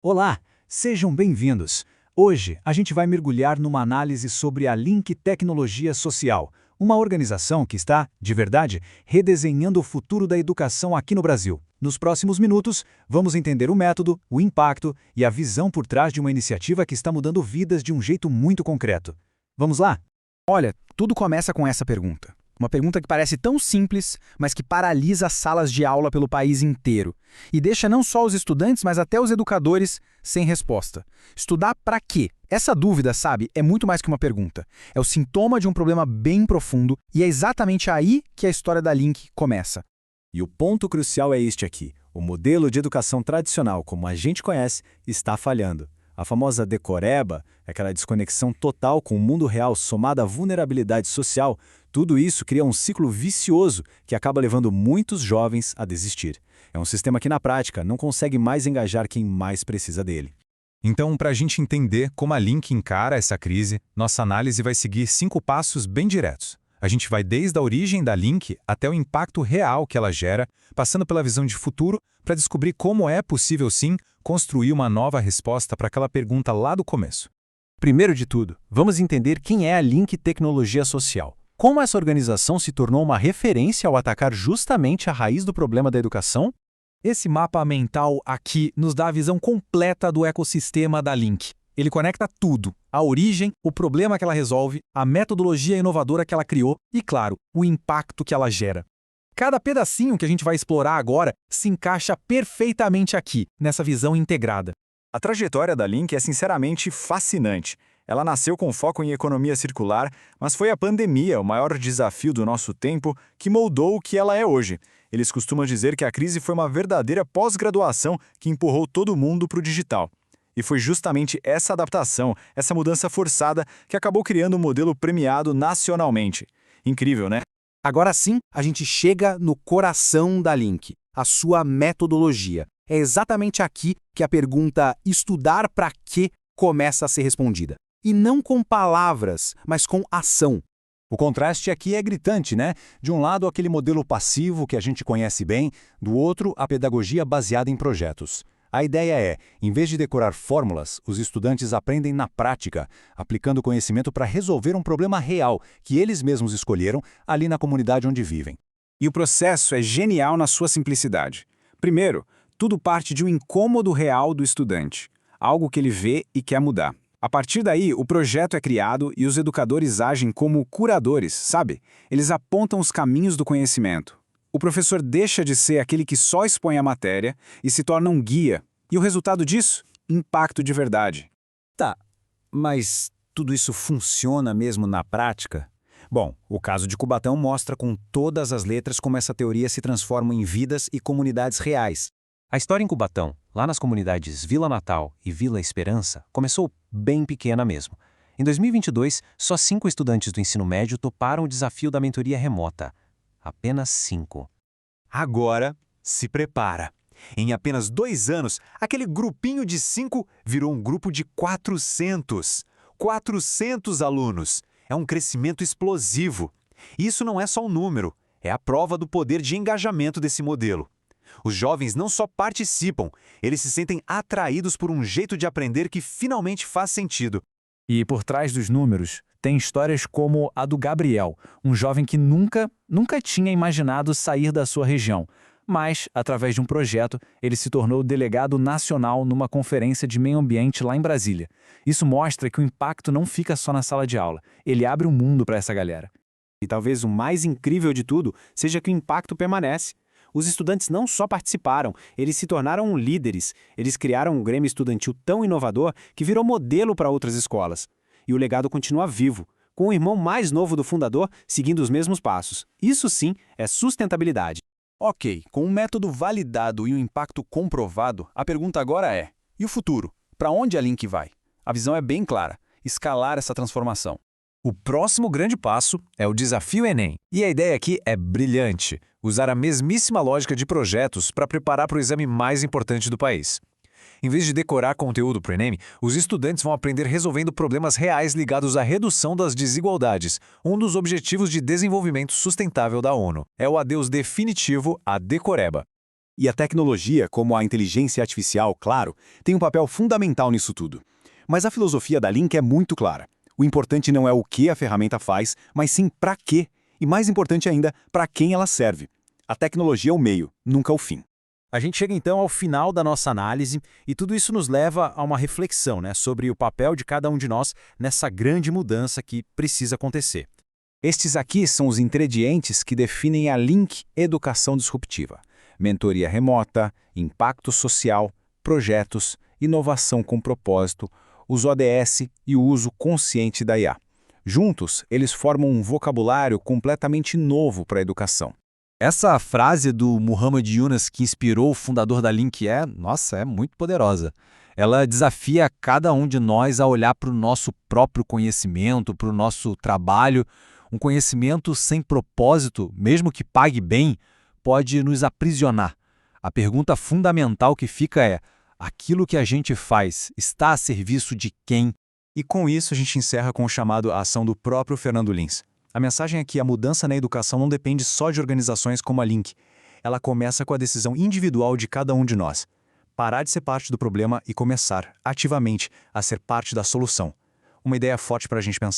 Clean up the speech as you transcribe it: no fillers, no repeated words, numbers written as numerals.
Olá, sejam bem-vindos. Hoje a gente vai mergulhar numa análise sobre a Link Tecnologia Social, uma organização que está, de verdade, redesenhando o futuro da educação aqui no Brasil. Nos próximos minutos, vamos entender o método, o impacto e a visão por trás de uma iniciativa que está mudando vidas de um jeito muito concreto. Vamos lá? Olha, tudo começa com essa pergunta. Uma pergunta que parece tão simples, mas que paralisa as salas de aula pelo país inteiro. E deixa não só os estudantes, mas até os educadores sem resposta. Estudar para quê? Essa dúvida, sabe, é muito mais que uma pergunta. É o sintoma de um problema bem profundo e é exatamente aí que a história da Link começa. E o ponto crucial é este aqui. O modelo de educação tradicional, como a gente conhece, está falhando. A famosa decoreba, aquela desconexão total com o mundo real somada à vulnerabilidade social, tudo isso cria um ciclo vicioso que acaba levando muitos jovens a desistir. É um sistema que, na prática, não consegue mais engajar quem mais precisa dele. Então, para a gente entender como a Link encara essa crise, nossa análise vai seguir 5 passos bem diretos. A gente vai desde a origem da Link até o impacto real que ela gera, passando pela visão de futuro para descobrir como é possível, sim, construir uma nova resposta para aquela pergunta lá do começo. Primeiro de tudo, vamos entender quem é a Link Tecnologia Social. Como essa organização se tornou uma referência ao atacar justamente a raiz do problema da educação? Esse mapa mental aqui nos dá a visão completa do ecossistema da Link. Ele conecta tudo: a origem, o problema que ela resolve, a metodologia inovadora que ela criou e, claro, o impacto que ela gera. Cada pedacinho que a gente vai explorar agora se encaixa perfeitamente aqui, nessa visão integrada. A trajetória da Link é sinceramente fascinante. Ela nasceu com foco em economia circular, mas foi a pandemia, o maior desafio do nosso tempo, que moldou o que ela é hoje. Eles costumam dizer que a crise foi uma verdadeira pós-graduação que empurrou todo mundo para o digital. E foi justamente essa adaptação, essa mudança forçada, que acabou criando um modelo premiado nacionalmente. Incrível, né? Agora sim, a gente chega no coração da Link, a sua metodologia. É exatamente aqui que a pergunta estudar para quê começa a ser respondida. E não com palavras, mas com ação. O contraste aqui é gritante, né? De um lado, aquele modelo passivo que a gente conhece bem, do outro, a pedagogia baseada em projetos. A ideia é, em vez de decorar fórmulas, os estudantes aprendem na prática, aplicando o conhecimento para resolver um problema real que eles mesmos escolheram ali na comunidade onde vivem. E o processo é genial na sua simplicidade. Primeiro, tudo parte de um incômodo real do estudante, algo que ele vê e quer mudar. A partir daí, o projeto é criado e os educadores agem como curadores, sabe? Eles apontam os caminhos do conhecimento. O professor deixa de ser aquele que só expõe a matéria e se torna um guia. E o resultado disso? Impacto de verdade. Tá, mas tudo isso funciona mesmo na prática? Bom, o caso de Cubatão mostra com todas as letras como essa teoria se transforma em vidas e comunidades reais. A história em Cubatão, lá nas comunidades Vila Natal e Vila Esperança, começou bem pequena mesmo. Em 2022, só 5 estudantes do ensino médio toparam o desafio da mentoria remota. Apenas 5. Agora, se prepara. Em apenas 2 anos, aquele grupinho de 5 virou um grupo de 400. 400 alunos. É um crescimento explosivo. Isso não é só um número, é a prova do poder de engajamento desse modelo. Os jovens não só participam, eles se sentem atraídos por um jeito de aprender que finalmente faz sentido. E por trás dos números, tem histórias como a do Gabriel, um jovem que nunca tinha imaginado sair da sua região. Mas, através de um projeto, ele se tornou delegado nacional numa conferência de meio ambiente lá em Brasília. Isso mostra que o impacto não fica só na sala de aula, ele abre um mundo para essa galera. E talvez o mais incrível de tudo seja que o impacto permanece. Os estudantes não só participaram, eles se tornaram líderes. Eles criaram um grêmio estudantil tão inovador que virou modelo para outras escolas. E o legado continua vivo, com o irmão mais novo do fundador seguindo os mesmos passos. Isso sim é sustentabilidade. Ok, com um método validado e um impacto comprovado, a pergunta agora é: e o futuro? Para onde a Link vai? A visão é bem clara: escalar essa transformação. O próximo grande passo é o Desafio Enem. E a ideia aqui é brilhante: usar a mesmíssima lógica de projetos para preparar para o exame mais importante do país. Em vez de decorar conteúdo para o Enem, os estudantes vão aprender resolvendo problemas reais ligados à redução das desigualdades, um dos objetivos de desenvolvimento sustentável da ONU. É o adeus definitivo à decoreba. E a tecnologia, como a inteligência artificial, claro, tem um papel fundamental nisso tudo. Mas a filosofia da Link é muito clara. O importante não é o que a ferramenta faz, mas sim para quê. E mais importante ainda, para quem ela serve. A tecnologia é o meio, nunca o fim. A gente chega então ao final da nossa análise e tudo isso nos leva a uma reflexão, sobre o papel de cada um de nós nessa grande mudança que precisa acontecer. Estes aqui são os ingredientes que definem a Link Educação Disruptiva: mentoria remota, impacto social, projetos, inovação com propósito, os ODS e o uso consciente da IA. Juntos, eles formam um vocabulário completamente novo para a educação. Essa frase do Muhammad Yunus que inspirou o fundador da Link é muito poderosa. Ela desafia cada um de nós a olhar para o nosso próprio conhecimento, para o nosso trabalho. Um conhecimento sem propósito, mesmo que pague bem, pode nos aprisionar. A pergunta fundamental que fica é: aquilo que a gente faz está a serviço de quem? E com isso a gente encerra com o chamado à ação do próprio Fernando Lins. A mensagem é que a mudança na educação não depende só de organizações como a Link. Ela começa com a decisão individual de cada um de nós. Parar de ser parte do problema e começar, ativamente, a ser parte da solução. Uma ideia forte para a gente pensar.